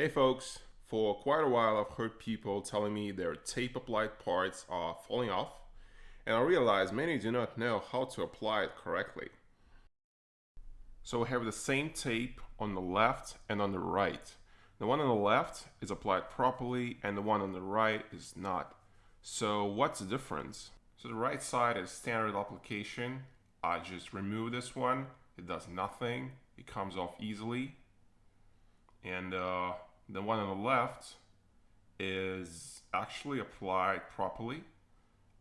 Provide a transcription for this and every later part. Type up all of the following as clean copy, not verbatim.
Hey folks, for quite a while I've heard people telling me their tape applied parts are falling off, and I realize many do not know how to apply it correctly. So we have the same tape on the left and on the right. The one on the left is applied properly and the one on the right is not. So what's the difference? So the right side is standard application. I just remove this one, it does nothing, it comes off easily. And the one on the left is actually applied properly.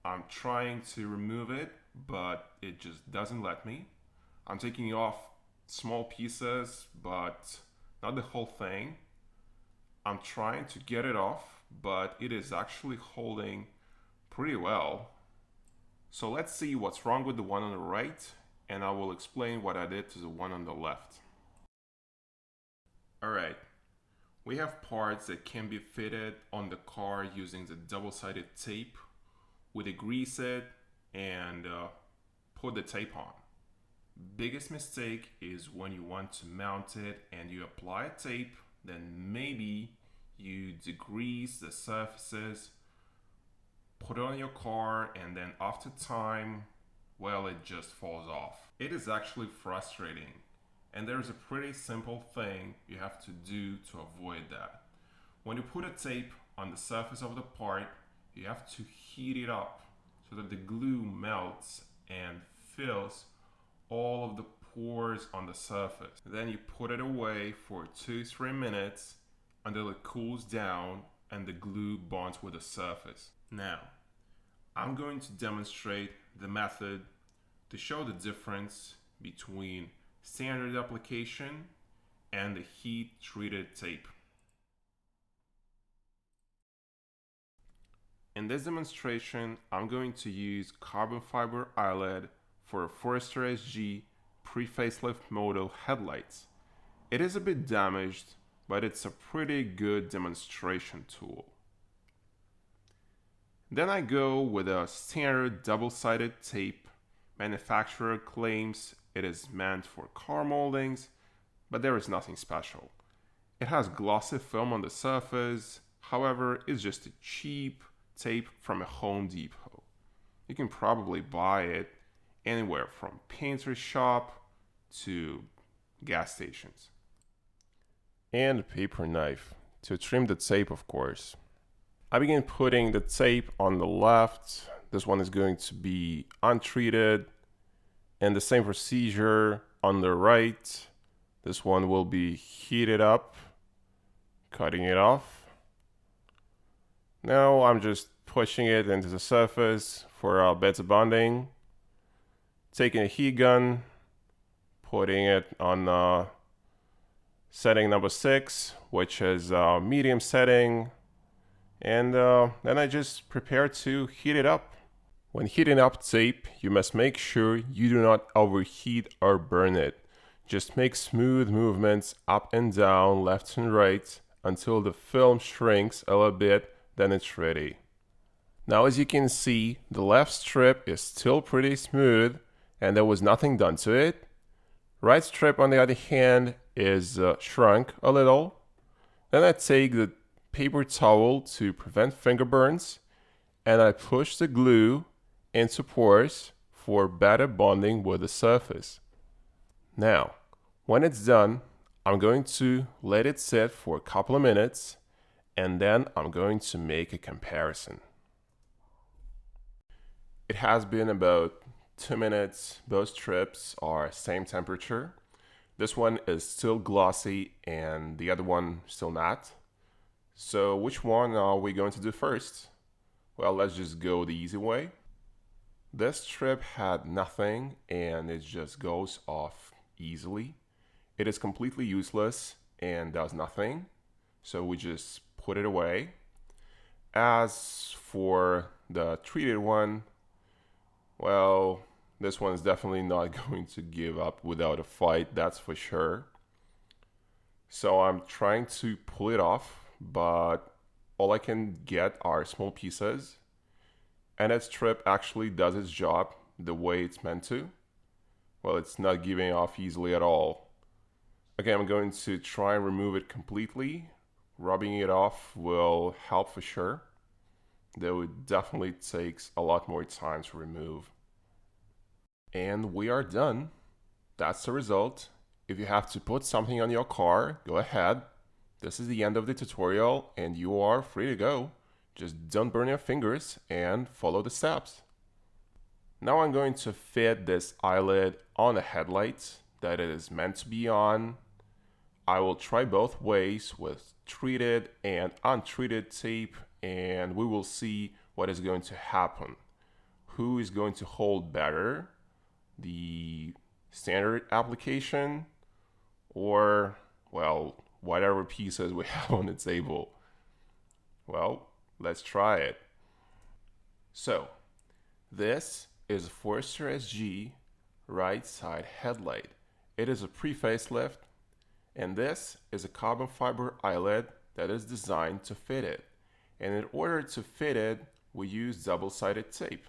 I'm trying to remove it, but it just doesn't let me. I'm taking off small pieces, but not the whole thing. I'm trying to get it off, but it is actually holding pretty well. So let's see what's wrong with the one on the right, and I will explain what I did to the one on the left. Alright, we have parts that can be fitted on the car using the double-sided tape. We degrease it and put the tape on. Biggest mistake is when you want to mount it and you apply tape, then maybe you degrease the surfaces, put it on your car, and then after time, well, it just falls off. It is actually frustrating. And there's a pretty simple thing you have to do to avoid that. When you put a tape on the surface of the part, you have to heat it up so that the glue melts and fills all of the pores on the surface. Then you put it away for 2-3 minutes until it cools down and the glue bonds with the surface. Now, I'm going to demonstrate the method to show the difference between standard application and the heat treated tape. In this demonstration, I'm going to use carbon fiber eyelid for a Forester SG pre-facelift model headlights. It is a bit damaged, but it's a pretty good demonstration tool. Then I go with a standard double-sided tape. Manufacturer claims it is meant for car moldings, but there is nothing special. It has glossy film on the surface, however, it's just a cheap tape from a Home Depot. You can probably buy it anywhere from painter shop to gas stations. And a paper knife to trim the tape, of course. I begin putting the tape on the left. This one is going to be untreated. And the same procedure on the right. This one will be heated up, cutting it off. Now I'm just pushing it into the surface for better bonding. Taking a heat gun, putting it on setting number 6, which is medium setting. And then I just prepare to heat it up. When heating up tape, you must make sure you do not overheat or burn it. Just make smooth movements up and down, left and right, until the film shrinks a little bit, then it's ready. Now as you can see, the left strip is still pretty smooth and there was nothing done to it. Right strip on the other hand is shrunk a little. Then I take the paper towel to prevent finger burns and I push the glue into pores for better bonding with the surface. Now, when it's done, I'm going to let it sit for a couple of minutes and then I'm going to make a comparison. It has been about 2 minutes. Both strips are same temperature. This one is still glossy and the other one still not. So which one are we going to do first? Well, let's just go the easy way. This strip had nothing and it just goes off easily. It is completely useless and does nothing. So we just put it away. As for the treated one, well, this one is definitely not going to give up without a fight, that's for sure. So I'm trying to pull it off, but all I can get are small pieces. And that strip actually does its job the way it's meant to. Well, it's not giving off easily at all. Okay, I'm going to try and remove it completely rubbing it off will help for sure, though it definitely takes a lot more time to remove. And we are done. That's the result. If you have to put something on your car, go ahead. This is the end of the tutorial and you are free to go. Just don't burn your fingers and follow the steps. Now I'm going to fit this eyelid on the headlight that it is meant to be on. I will try both ways with treated and untreated tape, and we will see what is going to happen. Who is going to hold better? The standard application or, well, whatever pieces we have on the table. Well, let's try it. So, this is a Forester SG right side headlight. It is a pre-facelift, and this is a carbon fiber eyelid that is designed to fit it. And in order to fit it, we use double-sided tape.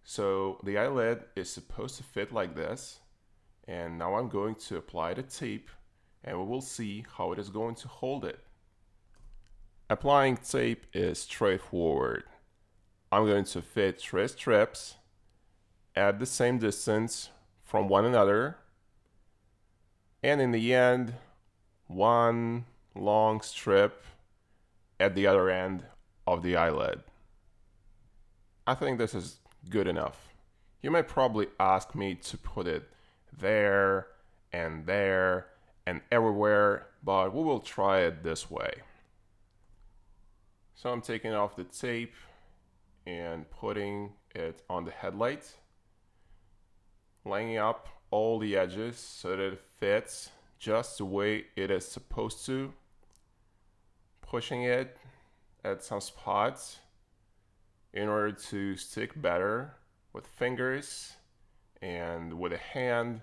So the eyelid is supposed to fit like this, and now I'm going to apply the tape and we will see how it is going to hold it. Applying tape is straightforward. I'm going to fit 3 strips at the same distance from one another, and in the end, one long strip at the other end of the eyelid. I think this is good enough. You might probably ask me to put it there and everywhere, but we will try it this way. So I'm taking off the tape and putting it on the headlight, lining up all the edges so that it fits just the way it is supposed to, pushing it at some spots in order to stick better with fingers and with a hand,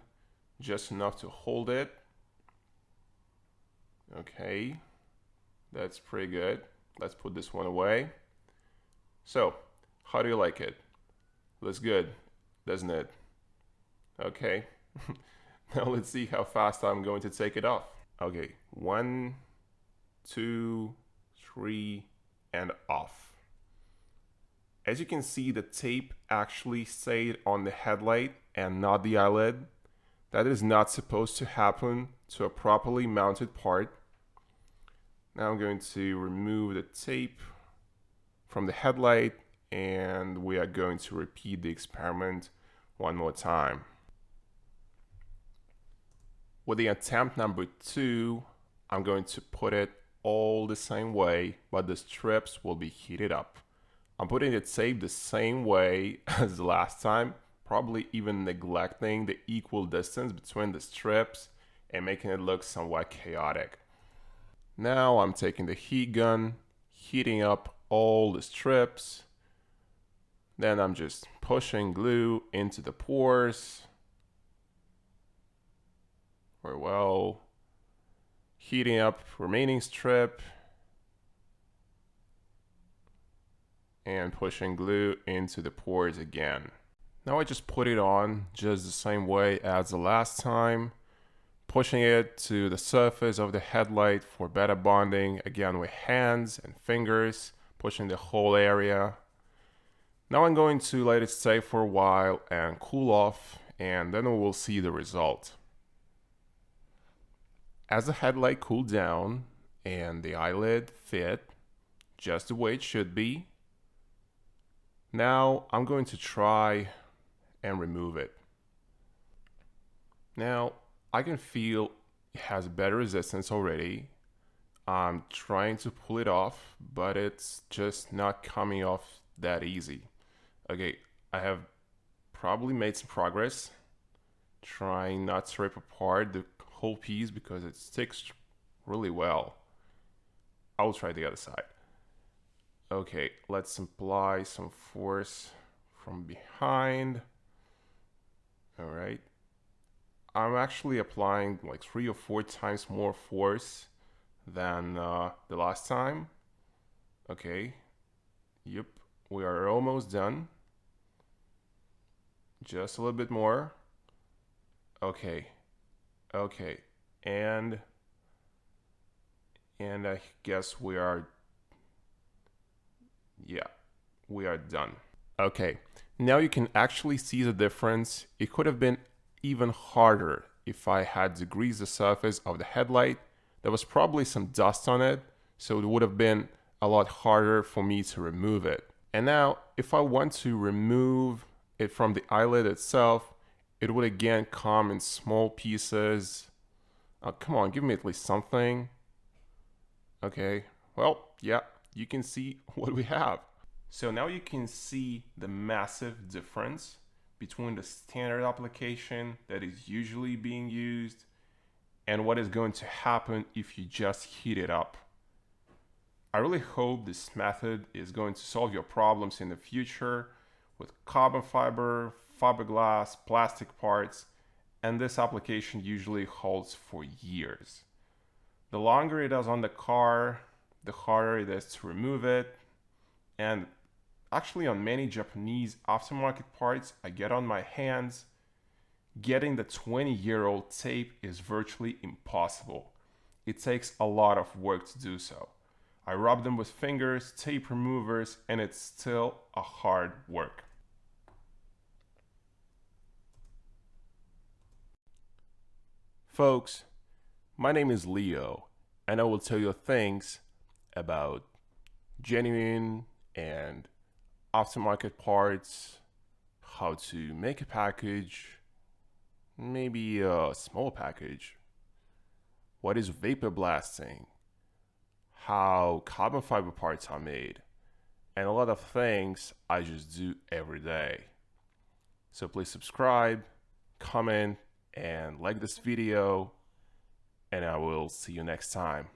just enough to hold it. Okay, that's pretty good. Let's put this one away. So, how do you like it? Looks good, doesn't it? Okay, now let's see how fast I'm going to take it off. Okay, 1, 2, 3, and off. As you can see, the tape actually stayed on the headlight and not the eyelid. That is not supposed to happen to a properly mounted part. Now I'm going to remove the tape from the headlight and we are going to repeat the experiment one more time. With the attempt number 2, I'm going to put it all the same way, but the strips will be heated up. I'm putting the tape the same way as the last time, probably even neglecting the equal distance between the strips and making it look somewhat chaotic. Now I'm taking the heat gun, heating up all the strips. Then I'm just pushing glue into the pores. Very well. Heating up remaining strip. And pushing glue into the pores again. Now I just put it on just the same way as the last time, pushing it to the surface of the headlight for better bonding, again with hands and fingers, pushing the whole area. Now I'm going to let it stay for a while and cool off, and then we will see the result. As the headlight cooled down and the eyelid fit just the way it should be, now I'm going to try and remove it. Now I can feel it has better resistance already. I'm trying to pull it off, but it's just not coming off that easy. Okay, I have probably made some progress trying not to rip apart the whole piece because it sticks really well. I'll try the other side. Okay, let's apply some force from behind. All right. I'm actually applying like 3 or 4 times more force than the last time. Okay. Yep, we are almost done. Just a little bit more. Okay. Okay. And And I guess we are, yeah, we are done. Okay, now you can actually see the difference. It could have been even harder if I had to grease the surface of the headlight. There was probably some dust on it, so it would have been a lot harder for me to remove it. And now, if I want to remove it from the eyelid itself, it would again come in small pieces. Come on, give me at least something. Okay, well, yeah, you can see what we have. So now you can see the massive difference between the standard application that is usually being used and what is going to happen if you just heat it up. I really hope this method is going to solve your problems in the future with carbon fiber, fiberglass, plastic parts, and this application usually holds for years. The longer it is on the car, the harder it is to remove it, and actually on many Japanese aftermarket parts I get on my hands, getting the 20-year-old tape is virtually impossible. It takes a lot of work to do so. I rub them with fingers, tape removers, and it's still a hard work. Folks, my name is Leo, and I will tell you things about genuine and aftermarket parts, how to make a package, maybe a small package, what is vapor blasting, how carbon fiber parts are made, and a lot of things I just do every day. So please subscribe, comment, and like this video, and I will see you next time.